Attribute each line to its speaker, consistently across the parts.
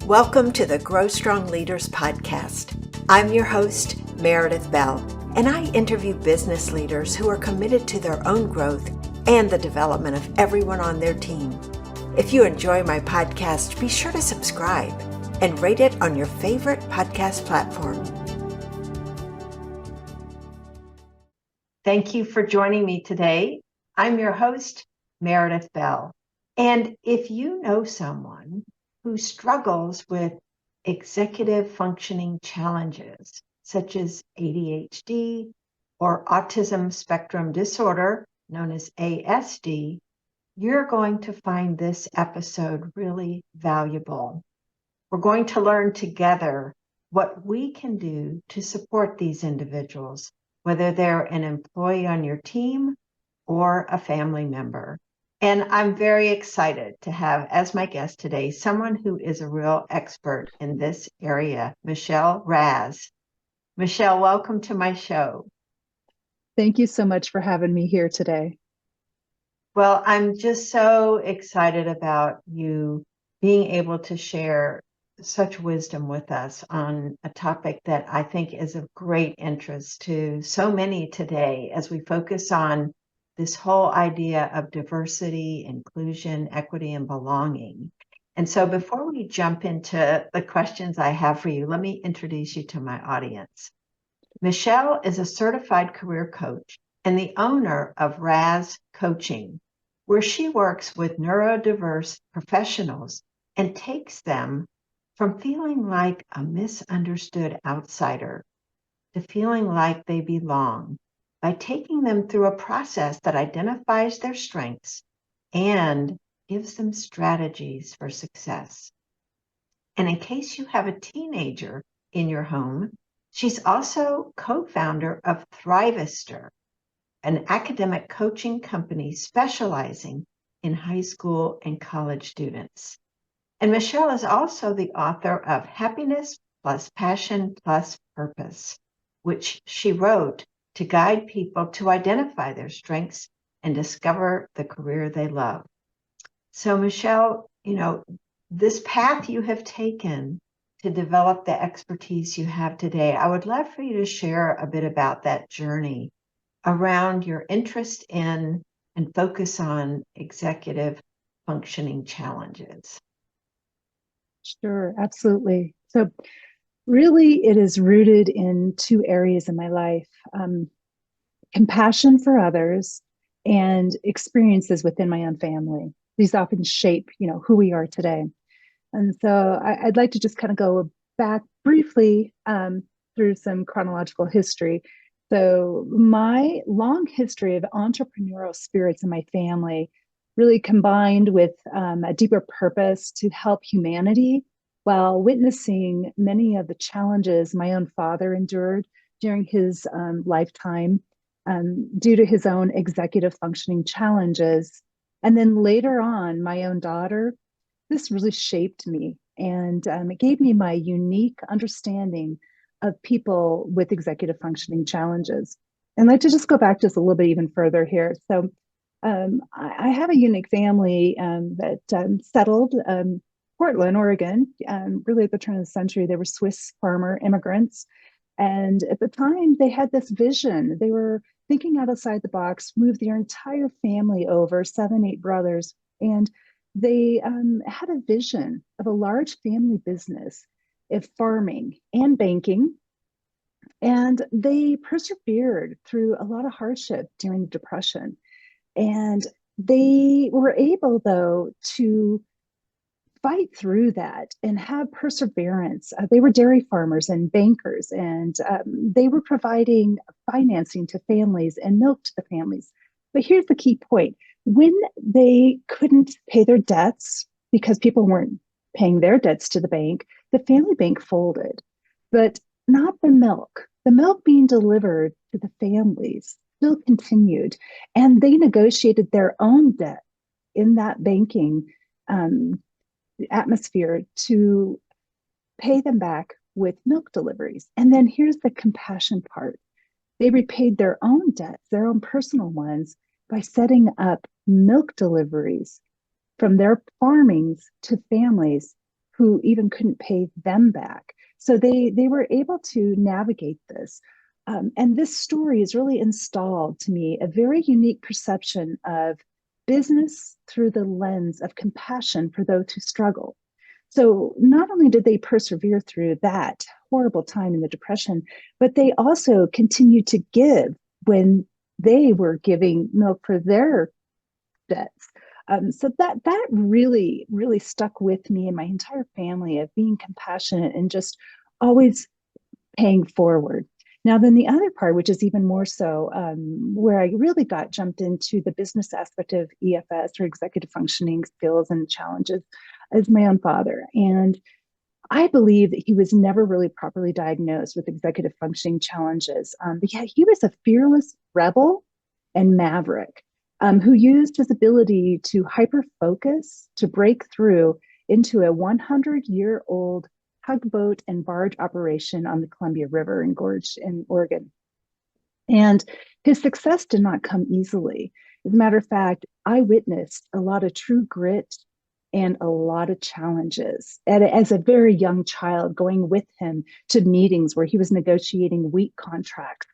Speaker 1: Welcome to the Grow Strong Leaders podcast. I'm your host, Meredith Bell, and I interview business leaders who are committed to their own growth and the development of everyone on their team. If you enjoy my podcast, be sure to subscribe and rate it on your favorite podcast platform. Thank you for joining me today. I'm your host, Meredith Bell. And if you know someone who struggles with executive functioning challenges, such as ADHD or autism spectrum disorder, known as ASD, you're going to find this episode really valuable. We're going to learn together what we can do to support these individuals, whether they're an employee on your team or a family member. And I'm very excited to have as my guest today someone who is a real expert in this area, Michelle Raz. Michelle, welcome to my show.
Speaker 2: Thank you so much for having me here today.
Speaker 1: Well, I'm just so excited about you being able to share such wisdom with us on a topic that I think is of great interest to so many today as we focus on this whole idea of diversity, inclusion, equity, and belonging. And so before we jump into the questions I have for you, let me introduce you to my audience. Michelle is a certified career coach and the owner of Raz Coaching, where she works with neurodiverse professionals and takes them from feeling like a misunderstood outsider to feeling like they belong, by taking them through a process that identifies their strengths and gives them strategies for success. And in case you have a teenager in your home, she's also co-founder of Thrivister, an academic coaching company specializing in high school and college students. And Michelle is also the author of Happiness+Passion+Purpose, which she wrote to guide people to identify their strengths and discover the career they love. So Michelle, this path you have taken to develop the expertise you have today, I would love for you to share a bit about that journey around your interest in and focus on executive functioning challenges.
Speaker 2: Sure, absolutely. So really, it is rooted in two areas in my life, compassion for others and experiences within my own family. These often shape, who we are today. And so I'd like to just kind of go back briefly through some chronological history. So my long history of entrepreneurial spirits in my family really combined with a deeper purpose to help humanity while witnessing many of the challenges my own father endured during his lifetime due to his own executive functioning challenges. And then later on, my own daughter, this really shaped me. And it gave me my unique understanding of people with executive functioning challenges. And I'd like to just go back just a little bit even further here. So I have a unique family that settled Portland, Oregon, really at the turn of the century. They were Swiss farmer immigrants. And at the time, they had this vision. They were thinking outside the box, moved their entire family over, 7, 8 brothers. And they had a vision of a large family business of farming and banking. And they persevered through a lot of hardship during the Depression. And they were able, though, to fight through that and have perseverance. They were dairy farmers and bankers, and they were providing financing to families and milk to the families. But here's the key point. When they couldn't pay their debts because people weren't paying their debts to the bank, the family bank folded, but not the milk. The milk being delivered to the families still continued, and they negotiated their own debt in that banking atmosphere to pay them back with milk deliveries. And then here's the compassion part. They repaid their own debts, their own personal ones, by setting up milk deliveries from their farmings to families who even couldn't pay them back. So they were able to navigate this. And this story has really installed to me a very unique perception of business through the lens of compassion for those who struggle. So not only did they persevere through that horrible time in the Depression, but they also continued to give when they were giving milk for their debts. So that really stuck with me and my entire family, of being compassionate and just always paying forward. Now, then the other part, which is even more so, where I really got jumped into the business aspect of EFS, or executive functioning skills and challenges, is my own father. And I believe that he was never really properly diagnosed with executive functioning challenges. But yeah, he was a fearless rebel and maverick, who used his ability to hyper focus to break through into a 100-year-old tugboat and barge operation on the Columbia River and Gorge in Oregon. And his success did not come easily. As a matter of fact, I witnessed a lot of true grit and a lot of challenges. And as a very young child, going with him to meetings where he was negotiating wheat contracts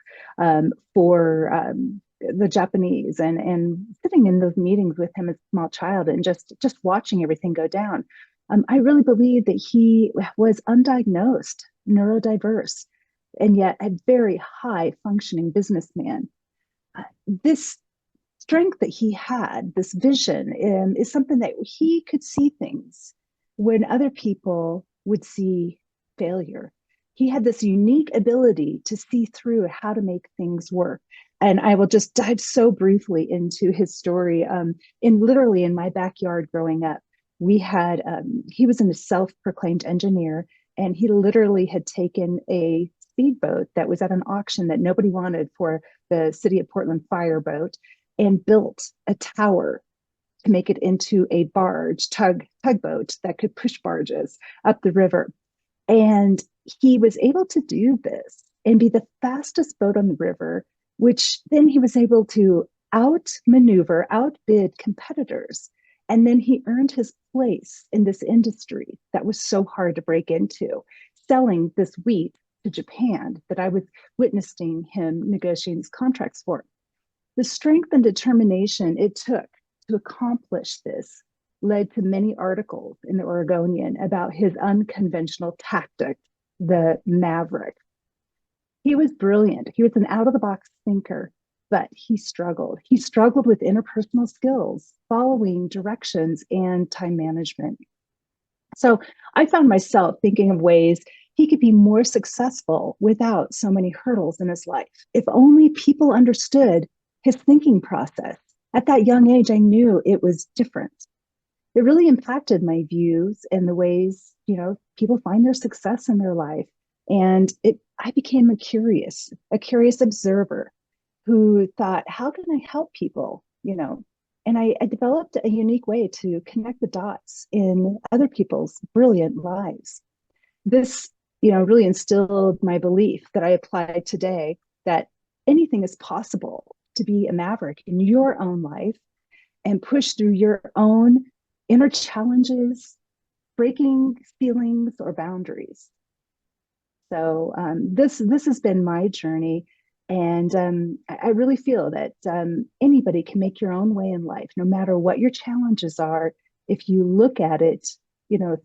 Speaker 2: for the Japanese, and sitting in those meetings with him as a small child and just watching everything go down. I really believe that he was undiagnosed, neurodiverse, and yet a very high functioning businessman. This strength that he had, this vision, is something that he could see things when other people would see failure. He had this unique ability to see through how to make things work. And I will just dive so briefly into his story. Literally in my backyard growing up, we had, he was a self-proclaimed engineer, and he literally had taken a speedboat that was at an auction that nobody wanted for the city of Portland fireboat, and built a tower to make it into a tugboat that could push barges up the river. And he was able to do this and be the fastest boat on the river, which then he was able to outbid competitors. And then he earned his place in this industry that was so hard to break into, selling this wheat to Japan that I was witnessing him negotiating these contracts for. The strength and determination it took to accomplish this led to many articles in the Oregonian about his unconventional tactic, the maverick. He was brilliant. He was an out-of-the-box thinker, but he struggled. He struggled with interpersonal skills, following directions, and time management. So I found myself thinking of ways he could be more successful without so many hurdles in his life. If only people understood his thinking process. At that young age, I knew it was different. It really impacted my views and the ways, people find their success in their life. And I became a curious observer who thought, how can I help people? And I developed a unique way to connect the dots in other people's brilliant lives. This, really instilled my belief that I apply today, that anything is possible to be a maverick in your own life and push through your own inner challenges, breaking ceilings or boundaries. So this has been my journey, and I really feel that anybody can make your own way in life, no matter what your challenges are, if you look at it,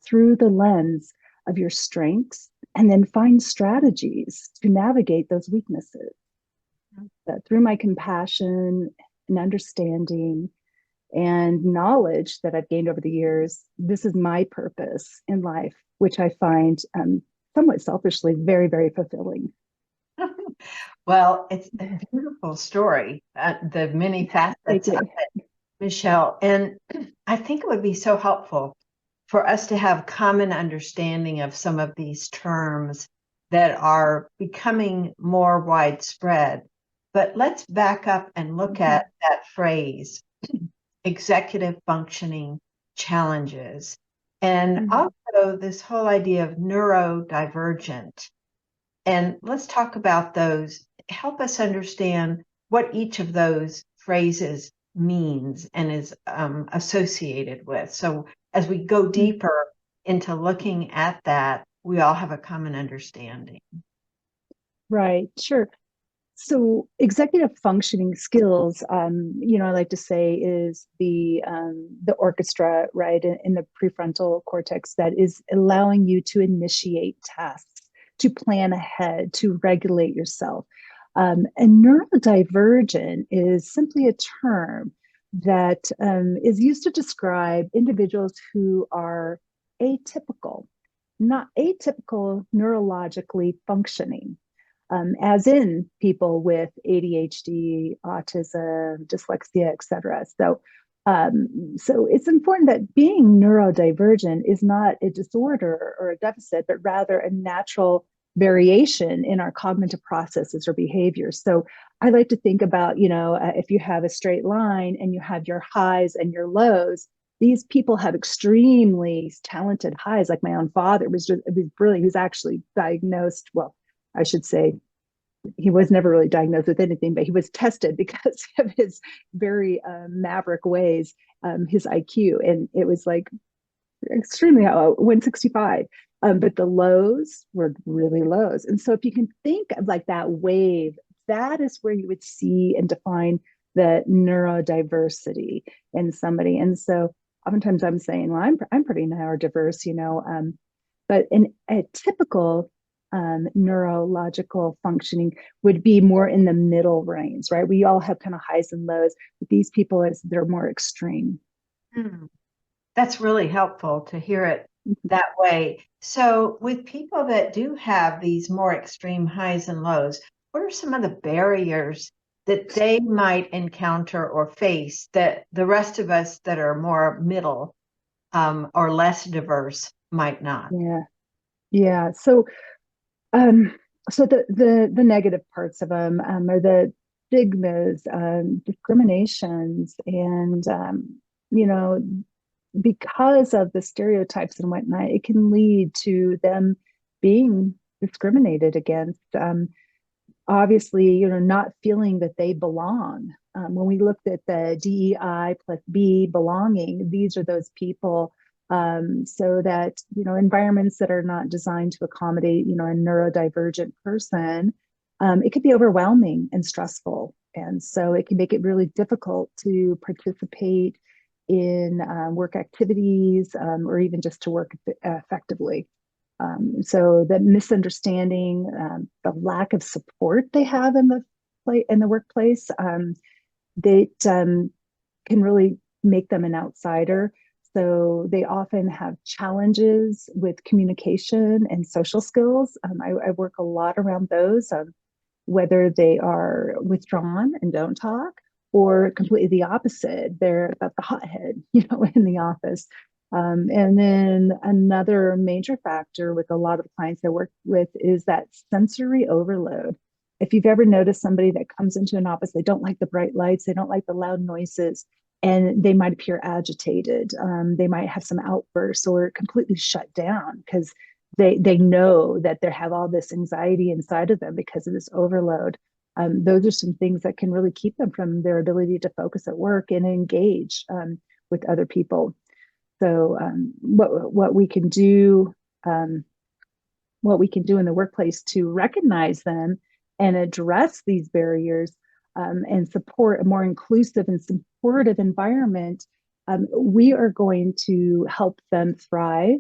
Speaker 2: through the lens of your strengths, and then find strategies to navigate those weaknesses. Through my compassion and understanding and knowledge that I've gained over the years, this is my purpose in life, which I find somewhat selfishly very, very fulfilling.
Speaker 1: Well, it's a beautiful story, the many facets of it, Michelle. And I think it would be so helpful for us to have common understanding of some of these terms that are becoming more widespread. But let's back up and look at that phrase, executive functioning challenges, and also this whole idea of neurodivergent. And let's talk about those. Help us understand what each of those phrases means and is associated with. So as we go deeper into looking at that, we all have a common understanding.
Speaker 2: Right, sure. So executive functioning skills, I like to say is the orchestra, right, in the prefrontal cortex that is allowing you to initiate tasks, to plan ahead, to regulate yourself. And neurodivergent is simply a term that is used to describe individuals who are atypical, not atypical neurologically functioning, as in people with ADHD, autism, dyslexia, etc. So it's important that being neurodivergent is not a disorder or a deficit, but rather a natural variation in our cognitive processes or behaviors. So I like to think about, if you have a straight line and you have your highs and your lows, these people have extremely talented highs. Like my own father it was brilliant. He was actually diagnosed, well, I should say he was never really diagnosed with anything, but he was tested because of his very maverick ways, his IQ. And it was like extremely 165. But the lows were really lows. And so if you can think of like that wave, that is where you would see and define the neurodiversity in somebody. And so oftentimes I'm saying, well, I'm pretty neurodiverse, but in a typical neurological functioning would be more in the middle range, right? We all have kind of highs and lows, but these people, they're more extreme.
Speaker 1: That's really helpful to hear it that way. So with people that do have these more extreme highs and lows, what are some of the barriers that they might encounter or face that the rest of us that are more middle or less diverse might not?
Speaker 2: Yeah. So the negative parts of them are the stigmas, discriminations, and because of the stereotypes and whatnot, it can lead to them being discriminated against. Obviously, not feeling that they belong. When we looked at the DEI plus B belonging, these are those people. So that, environments that are not designed to accommodate, a neurodivergent person, it could be overwhelming and stressful. And so it can make it really difficult to participate in work activities or even just to work effectively. So the misunderstanding, the lack of support they have in the workplace, that can really make them an outsider. So they often have challenges with communication and social skills. I work a lot around those, whether they are withdrawn and don't talk, or completely the opposite. They're about the hothead, in the office. And then another major factor with a lot of the clients I work with is that sensory overload. If you've ever noticed somebody that comes into an office, they don't like the bright lights, they don't like the loud noises, and they might appear agitated. They might have some outbursts or completely shut down because they know that they have all this anxiety inside of them because of this overload. Those are some things that can really keep them from their ability to focus at work and engage with other people. So what we can do, what we can do in the workplace to recognize them and address these barriers, and support a more inclusive and supportive environment, we are going to help them thrive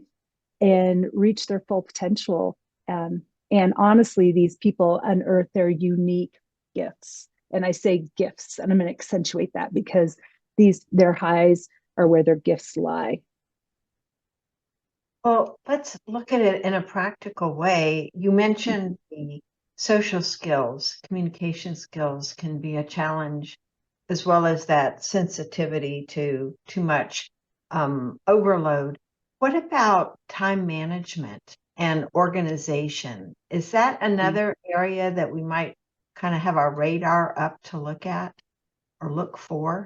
Speaker 2: and reach their full potential. And honestly, these people unearth their unique gifts. And I say gifts, and I'm going to accentuate that because their highs are where their gifts lie.
Speaker 1: Well, let's look at it in a practical way. You mentioned the social skills, communication skills can be a challenge, as well as that sensitivity to too much overload. What about time management and organization? Is that another area that we might kind of have our radar up to look at or look for?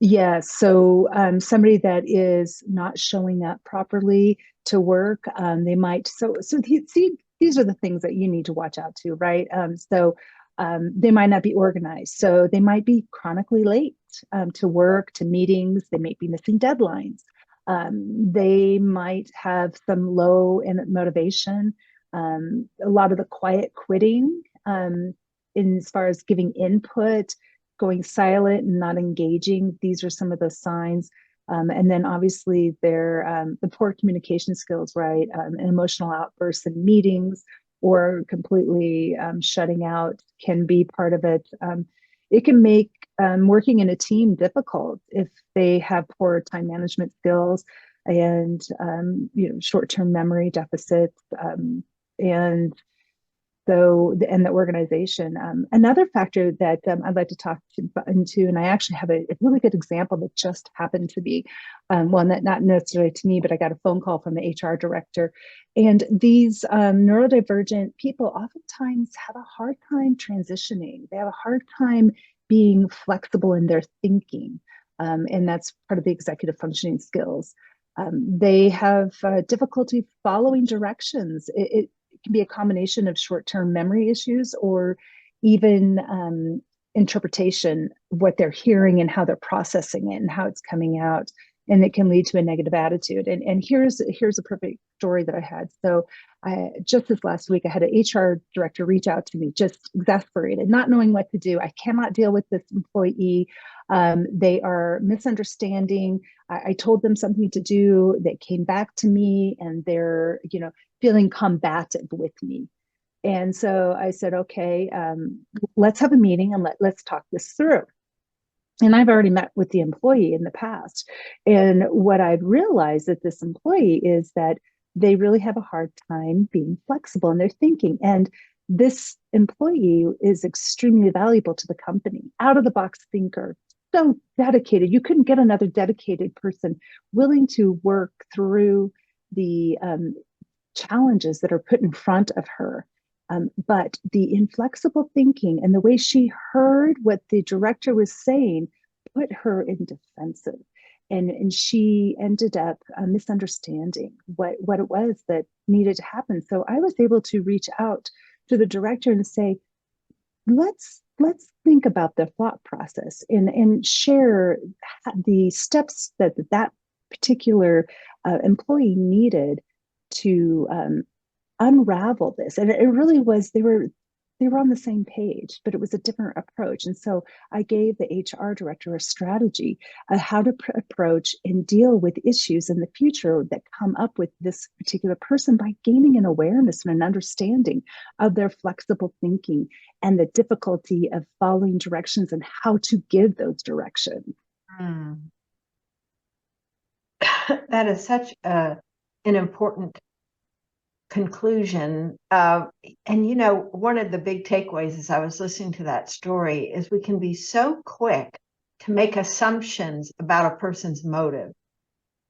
Speaker 2: Yeah, so somebody that is not showing up properly to work, they might. See, these are the things that you need to watch out to, right? They might not be organized, so they might be chronically late to work, to meetings. They may be missing deadlines. They might have some low in motivation, a lot of the quiet quitting, in as far as giving input, going silent and not engaging. These are some of those signs. And then obviously the poor communication skills, right? And emotional outbursts in meetings or completely shutting out can be part of it. It can make working in a team difficult if they have poor time management skills and short-term memory deficits, and the organization. Another factor that I'd like to talk into, and I actually have a really good example that just happened to be, well, not necessarily to me, but I got a phone call from the HR director. And these neurodivergent people oftentimes have a hard time transitioning. They have a hard time being flexible in their thinking. And that's part of the executive functioning skills. They have difficulty following directions. It can be a combination of short-term memory issues or even interpretation, what they're hearing and how they're processing it and how it's coming out. And it can lead to a negative attitude. And here's a perfect story that I had. So just this last week, I had an HR director reach out to me, just exasperated, not knowing what to do. I cannot deal with this employee. They are misunderstanding. I told them something to do. They came back to me and they're, feeling combative with me. And so I said, okay, let's have a meeting and let's talk this through. And I've already met with the employee in the past. And what I've realized that this employee is that they really have a hard time being flexible in their thinking. And this employee is extremely valuable to the company, out of the box thinker, so dedicated. You couldn't get another dedicated person willing to work through the challenges that are put in front of her. But the inflexible thinking and the way she heard what the director was saying put her in defensive. And she ended up misunderstanding what it was that needed to happen. So I was able to reach out to the director and say, let's think about the thought process and share the steps that particular employee needed to unravel this. And it really was, they were on the same page, but it was a different approach. And so I gave the HR director a strategy of how to approach and deal with issues in the future that come up with this particular person by gaining an awareness and an understanding of their flexible thinking and the difficulty of following directions and how to give those directions.
Speaker 1: That is such an important conclusion. And one of the big takeaways as I was listening to that story is we can be so quick to make assumptions about a person's motive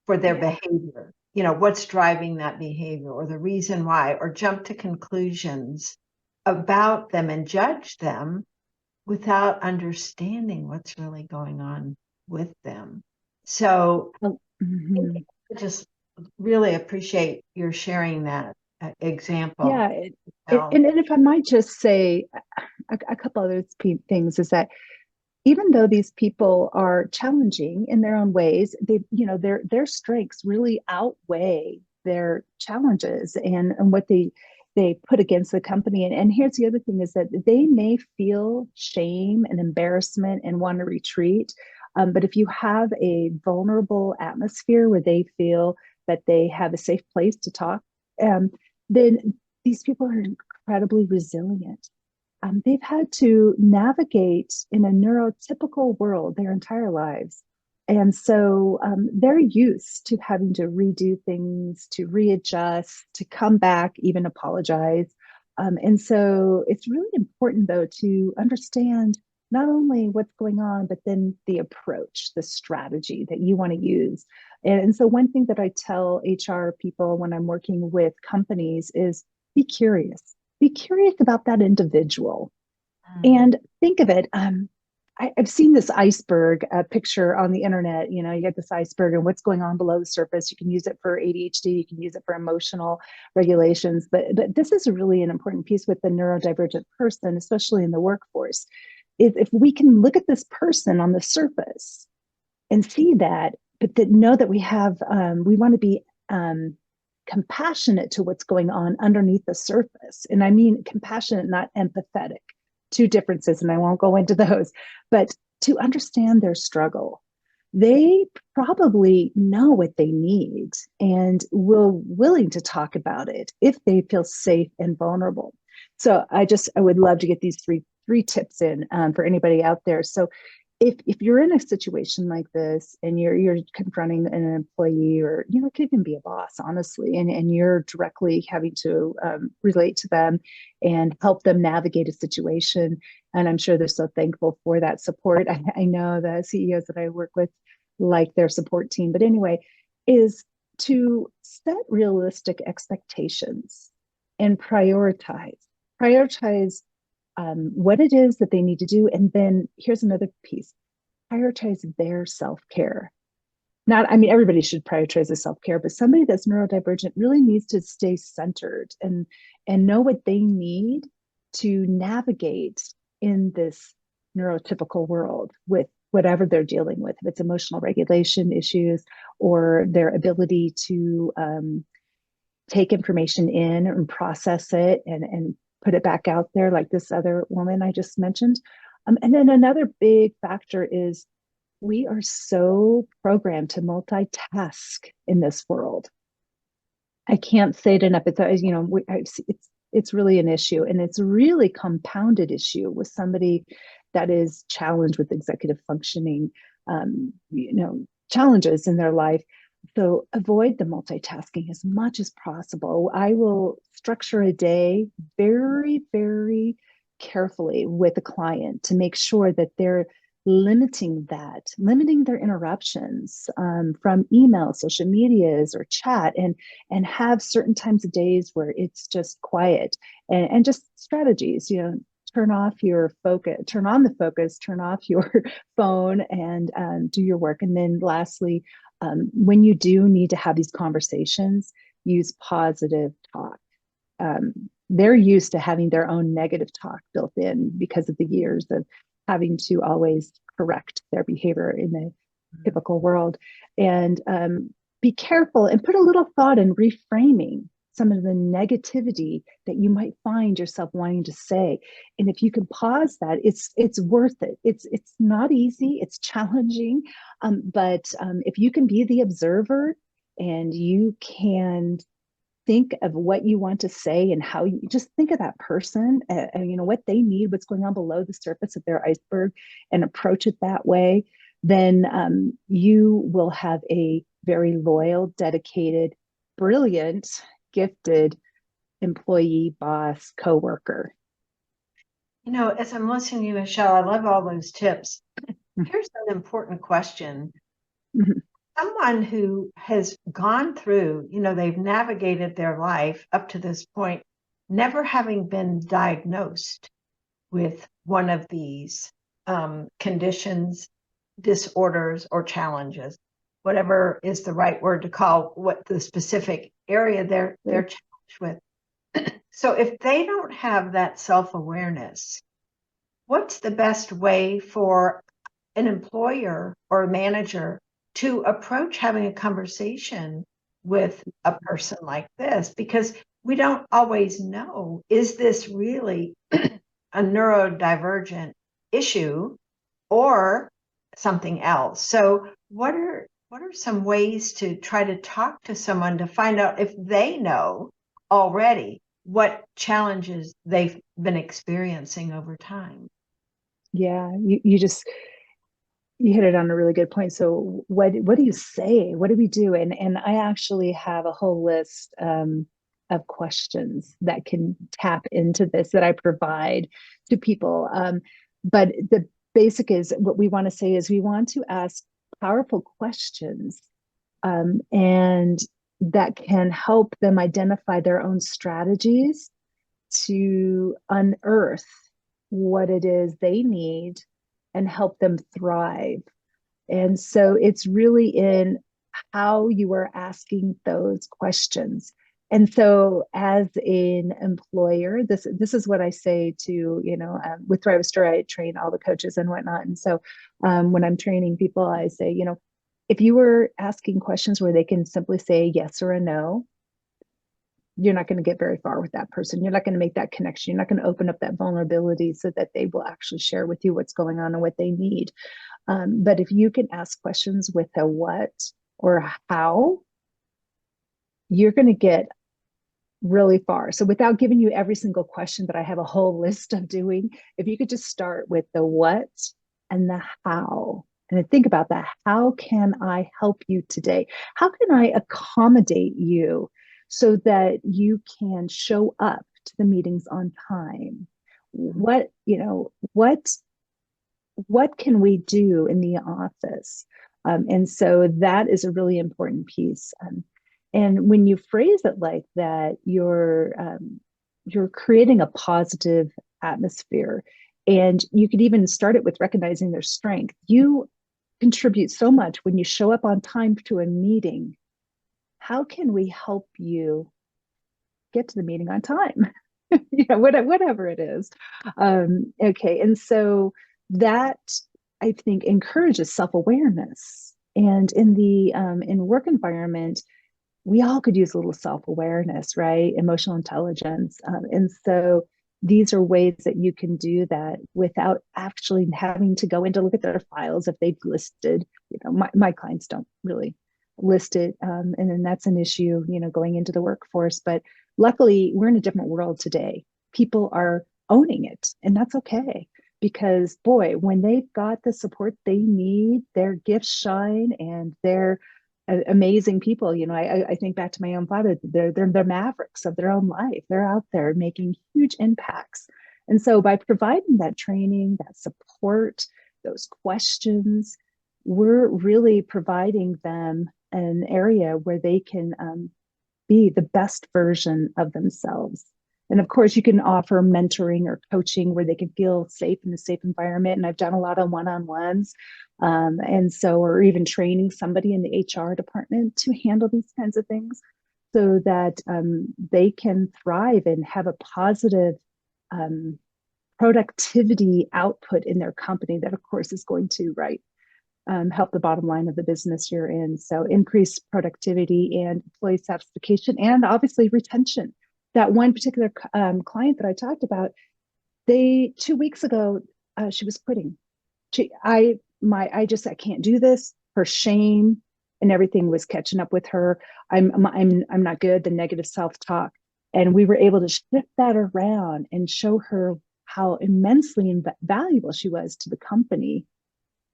Speaker 1: for their behavior, what's driving that behavior or the reason why, or jump to conclusions about them and judge them without understanding what's really going on with them. So I just really appreciate your sharing that example.
Speaker 2: Yeah. And if I might just say a couple other things is that even though these people are challenging in their own ways, their strengths really outweigh their challenges and what they put against the company. And here's the other thing is that they may feel shame and embarrassment and want to retreat. But if you have a vulnerable atmosphere where they feel that they have a safe place to talk, then these people are incredibly resilient. They've had to navigate in a neurotypical world their entire lives. And so they're used to having to redo things, to readjust, to come back, even apologize. And so it's really important, though, to understand not only what's going on, but then the approach, the strategy that you want to use. And so one thing that I tell HR people when I'm working with companies is be curious. Be curious about that individual and think of it. I've seen this iceberg picture on the internet. You get this iceberg and what's going on below the surface. You can use it for ADHD. You can use it for emotional regulations. But this is really an important piece with the neurodivergent person, especially in the workforce, is if we can look at this person on the surface and see that, but that know that we want to be compassionate to what's going on underneath the surface. And I mean compassionate, not empathetic. Two differences, and I won't go into those, but to understand their struggle. They probably know what they need and will willing to talk about it if they feel safe and vulnerable. So I would love to get these three tips in for anybody out there. So if you're in a situation like this and you're confronting an employee, or it could even be a boss, honestly, and you're directly having to relate to them and help them navigate a situation, and I'm sure they're so thankful for that support. I know the CEOs that I work with like their support team, but anyway, is to set realistic expectations and prioritize what it is that they need to do. And then here's another piece: prioritize their self-care. Everybody should prioritize their self-care, but somebody that's neurodivergent really needs to stay centered and know what they need to navigate in this neurotypical world with whatever they're dealing with, if it's emotional regulation issues or their ability to take information in and process it and put it back out there, like this other woman I just mentioned. And then another big factor is we are so programmed to multitask in this world. I can't say it enough. It's really an issue, and it's a really compounded issue with somebody that is challenged with executive functioning, challenges in their life. So avoid the multitasking as much as possible. I will structure a day very, very carefully with a client to make sure that they're limiting their interruptions from email, social medias, or chat, and have certain times of days where it's just quiet, and just strategies, turn off your focus, turn on the focus, turn off your phone, and do your work. And then lastly, when you do need to have these conversations, use positive talk. They're used to having their own negative talk built in because of the years of having to always correct their behavior in the typical world. And be careful and put a little thought in reframing some of the negativity that you might find yourself wanting to say. And if you can pause that, it's worth it. It's not easy, it's challenging, but if you can be the observer and you can think of what you want to say and how you just think of that person, and what they need, what's going on below the surface of their iceberg, and approach it that way, then you will have a very loyal, dedicated, brilliant, gifted employee, boss, coworker.
Speaker 1: As I'm listening to you, Michelle, I love all those tips. Here's an important question. Mm-hmm. Someone who has gone through, they've navigated their life up to this point, never having been diagnosed with one of these conditions, disorders, or challenges, whatever is the right word to call what the specific area they're challenged with. So if they don't have that self-awareness, what's the best way for an employer or a manager to approach having a conversation with a person like this? Because we don't always know, is this really a neurodivergent issue or something else? So what are some ways to try to talk to someone to find out if they know already what challenges they've been experiencing over time?
Speaker 2: Yeah, you hit it on a really good point. So what do you say? What do we do? And I actually have a whole list of questions that can tap into this that I provide to people. But the basic is what we want to say is we want to ask powerful questions, and that can help them identify their own strategies to unearth what it is they need and help them thrive. And so it's really in how you are asking those questions. And so as an employer, this is what I say to, with Thrivister, I train all the coaches and whatnot. And so when I'm training people, I say, if you were asking questions where they can simply say yes or a no, you're not going to get very far with that person. You're not going to make that connection. You're not going to open up that vulnerability so that they will actually share with you what's going on and what they need. But if you can ask questions with a what or a how, you're going to get really far. So without giving you every single question that I have a whole list of doing, if you could just start with the what and the how, and then think about that. How can I help you today? How can I accommodate you so that you can show up to the meetings on time? What, what can we do in the office? And so that is a really important piece. And when you phrase it like that, you're creating a positive atmosphere. And you could even start it with recognizing their strength. You contribute so much when you show up on time to a meeting. How can we help you get to the meeting on time? Whatever it is. Okay, and so that, I think, encourages self-awareness. And in the in work environment, we all could use a little self-awareness, right? Emotional intelligence. And so these are ways that you can do that without actually having to go in to look at their files if they've listed. My clients don't really list it. And then that's an issue, going into the workforce. But luckily, we're in a different world today. People are owning it, and that's okay. Because boy, when they've got the support they need, their gifts shine and they're amazing people. I think back to my own father. They're mavericks of their own life. They're out there making huge impacts. And so by providing that training, that support, those questions, we're really providing them an area where they can be the best version of themselves. And of course, you can offer mentoring or coaching where they can feel safe in a safe environment. And I've done a lot of one-on-ones. And so, or even training somebody in the HR department to handle these kinds of things so that they can thrive and have a positive productivity output in their company that, of course, is going to, help the bottom line of the business you're in. So increase productivity and employee satisfaction and obviously retention. That one particular client that I talked about, 2 weeks ago, she was quitting. I can't do this. Her shame and everything was catching up with her. I'm not good. The negative self-talk, and we were able to shift that around and show her how immensely valuable she was to the company.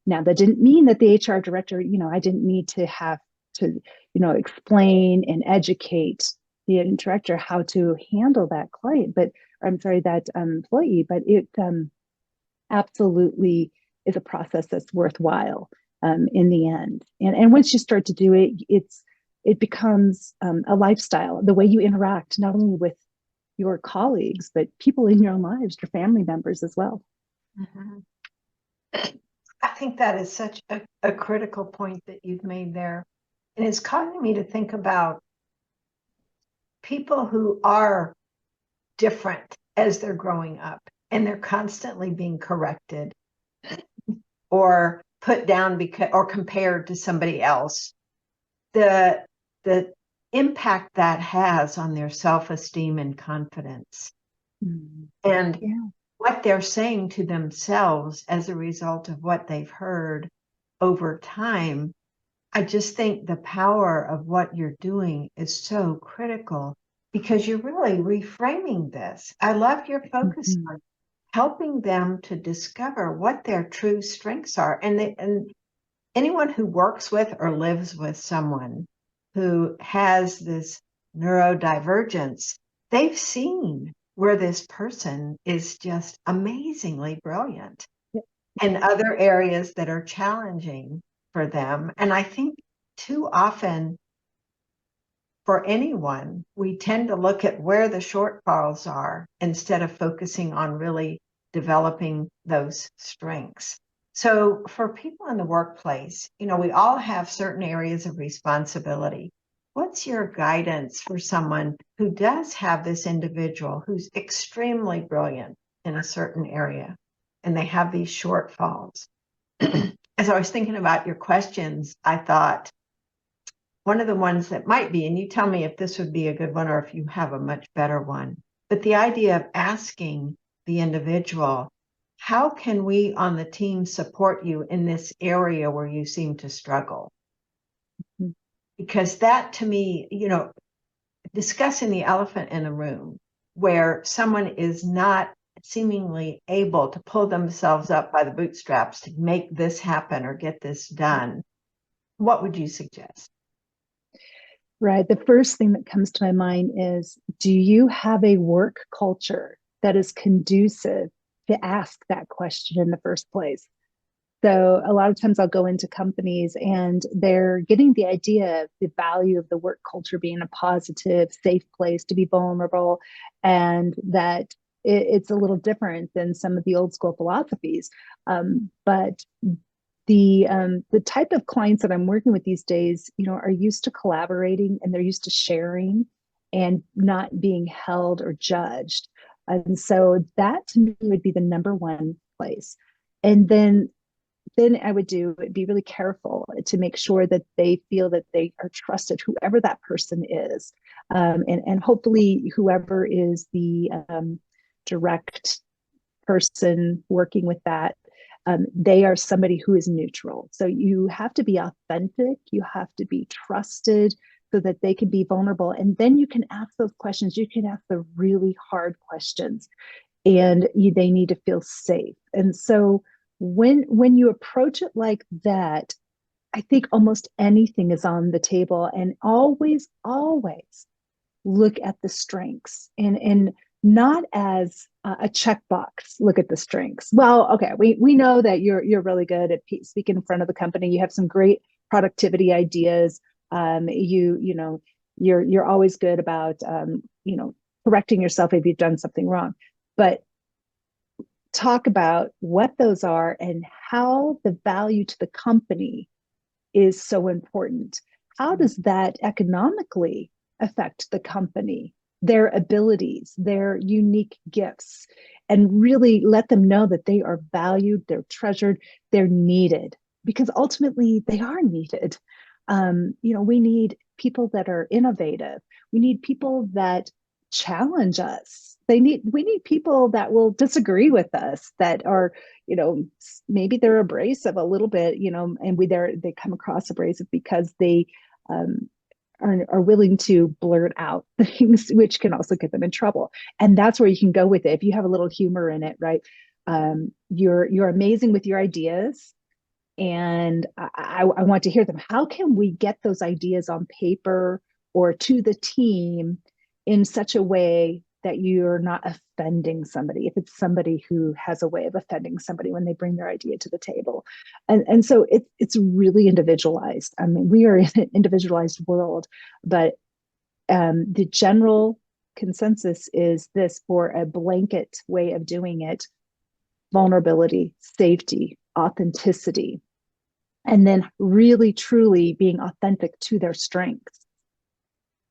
Speaker 2: Now, that didn't mean that the HR director, I didn't need to have to, explain and educate the director how to handle that client, that employee, but it absolutely is a process that's worthwhile in the end. And once you start to do it, it becomes a lifestyle, the way you interact, not only with your colleagues, but people in your lives, your family members as well.
Speaker 1: Mm-hmm. I think that is such a critical point that you've made there. And it's causing me to think about people who are different as they're growing up and they're constantly being corrected or put down or compared to somebody else. The impact that has on their self-esteem and confidence. Mm-hmm. And what they're saying to themselves as a result of what they've heard over time. I just think the power of what you're doing is so critical because you're really reframing this. I love your focus on helping them to discover what their true strengths are. And anyone who works with or lives with someone who has this neurodivergence, they've seen where this person is just amazingly brilliant and other areas that are challenging for them. And I think too often for anyone, we tend to look at where the shortfalls are instead of focusing on really developing those strengths. So for people in the workplace, we all have certain areas of responsibility. What's your guidance for someone who does have this individual who's extremely brilliant in a certain area and they have these shortfalls? as I was thinking about your questions, I thought one of the ones that might be, and you tell me if this would be a good one or if you have a much better one, but the idea of asking the individual, how can we on the team support you in this area where you seem to struggle?
Speaker 2: Mhm.
Speaker 1: Because that to me, discussing the elephant in a room where someone is not seemingly able to pull themselves up by the bootstraps to make this happen or get this done, what would you suggest?
Speaker 2: Right. The first thing that comes to my mind is, do you have a work culture that is conducive to ask that question in the first place? So a lot of times I'll go into companies and they're getting the idea of the value of the work culture being a positive, safe place to be vulnerable, and that it's a little different than some of the old school philosophies. But the type of clients that I'm working with these days, are used to collaborating and they're used to sharing and not being held or judged. And so that to me would be the number one place. And then I would be really careful to make sure that they feel that they are trusted, whoever that person is. And hopefully whoever is the direct person working with that, they are somebody who is neutral. So you have to be authentic, you have to be trusted so that they can be vulnerable. And then you can ask those questions. You can ask the really hard questions, and they need to feel safe. And so when you approach it like that, I think almost anything is on the table. And always, always look at the strengths, and not as a checkbox. Look at the strengths. Well, okay, we know that you're really good at speaking in front of the company. You have some great productivity ideas. You're always good about correcting yourself if you've done something wrong. But talk about what those are and how the value to the company is so important. How does that economically affect the company, their abilities, their unique gifts, and really let them know that they are valued, they're treasured, they're needed, because ultimately they are needed. We need people that are innovative. We need people that challenge us. We need people that will disagree with us, that are, maybe they're abrasive a little bit, and they come across abrasive because they are willing to blurt out things which can also get them in trouble. And that's where you can go with it. If you have a little humor in it, right? You're amazing with your ideas, and I want to hear them. How can we get those ideas on paper or to the team in such a way that you're not offending somebody, if it's somebody who has a way of offending somebody when they bring their idea to the table? And so it's really individualized. I mean, we are in an individualized world, but the general consensus is this: for a blanket way of doing it, vulnerability, safety, authenticity, and then really truly being authentic to their strengths.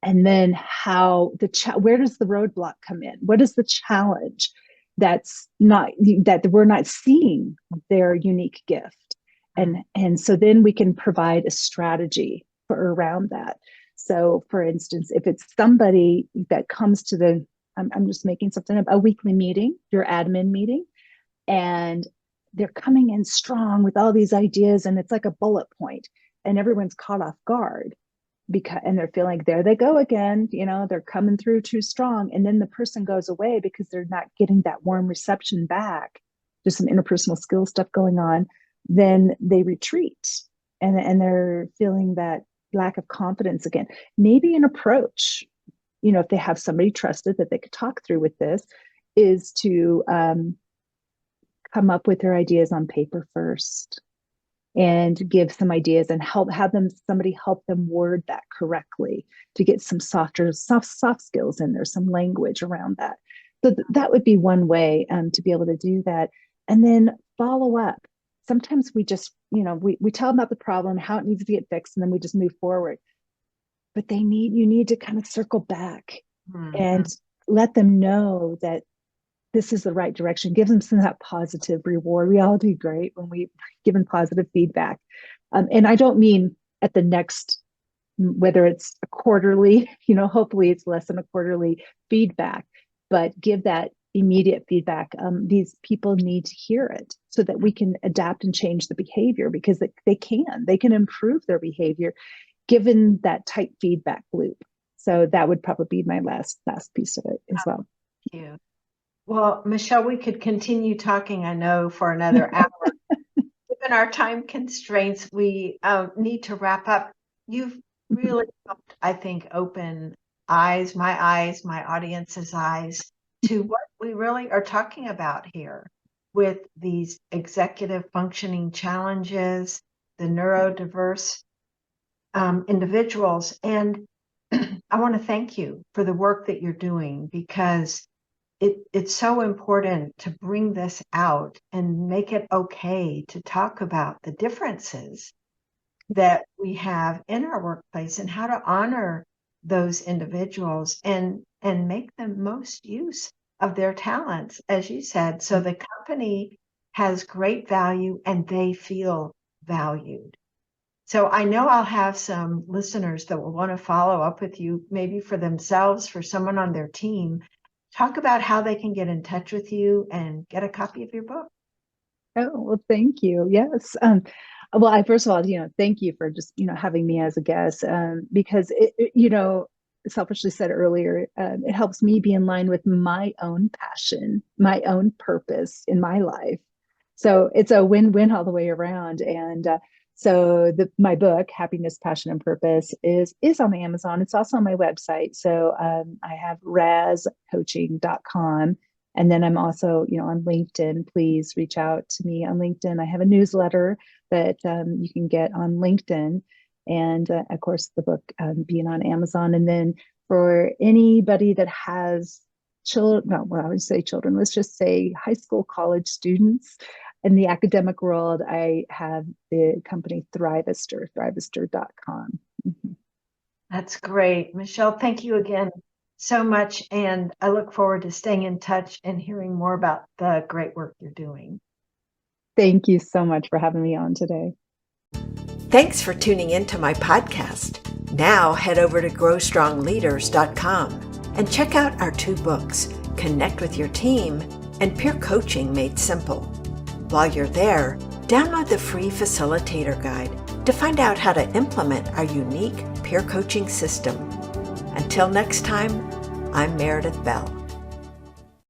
Speaker 2: And then where does the roadblock come in? What is the challenge that we're not seeing their unique gift? And so then we can provide a strategy around that. So for instance, if it's somebody that comes to I'm just making something up, a weekly meeting, your admin meeting, and they're coming in strong with all these ideas, and it's like a bullet point, and everyone's caught off guard and they're feeling like, there they go again, they're coming through too strong. And then the person goes away because they're not getting that warm reception back. There's some interpersonal skill stuff going on. Then they retreat, and they're feeling that lack of confidence again. Maybe an approach, if they have somebody trusted that they could talk through with this, is to come up with their ideas on paper first and give some ideas and somebody help them word that correctly to get some soft skills in there, some language around that. So that would be one way to be able to do that. And then follow up. Sometimes we just, we tell them about the problem, how it needs to get fixed, and then we just move forward. But you need to kind of circle back and let them know that this is the right direction, gives them some of that positive reward. We all do great when we given positive feedback. And I don't mean at the next, whether it's a quarterly, hopefully it's less than a quarterly feedback, but give that immediate feedback. These people need to hear it so that we can adapt and change the behavior, because they can improve their behavior given that tight feedback loop. So that would probably be my last piece of it as well.
Speaker 1: Thank you. Well, Michelle, we could continue talking, I know, for another hour. Given our time constraints, we need to wrap up. You've really helped, I think, open my audience's eyes to what we really are talking about here with these executive functioning challenges, the neurodiverse individuals. And I want to thank you for the work that you're doing, because it's so important to bring this out and make it okay to talk about the differences that we have in our workplace and how to honor those individuals and make the most use of their talents, as you said, so the company has great value and they feel valued. So I know I'll have some listeners that will want to follow up with you, maybe for themselves, for someone on their team. Talk about how they can get in touch with you and get a copy of your book.
Speaker 2: Oh, well, thank you. Yes. Well, first of all, thank you for just, having me as a guest, because selfishly said earlier, it helps me be in line with my own passion, my own purpose in my life. So it's a win-win all the way around. And so my book, Happiness, Passion, and Purpose, is on Amazon. It's also on my website. So I have razcoaching.com. And then I'm also, on LinkedIn. Please reach out to me on LinkedIn. I have a newsletter that you can get on LinkedIn. And of course, the book being on Amazon. And then for anybody that has children, I would say children, let's just say high school, college students in the academic world, I have the company Thrivister, thrivister.com. Mm-hmm.
Speaker 1: That's great. Michelle, thank you again so much. And I look forward to staying in touch and hearing more about the great work you're doing.
Speaker 2: Thank you so much for having me on today.
Speaker 3: Thanks for tuning into my podcast. Now head over to growstrongleaders.com and check out our 2 books, Connect with Your Team and Peer Coaching Made Simple. While you're there, download the free facilitator guide to find out how to implement our unique peer coaching system. Until next time, I'm Meredith Bell.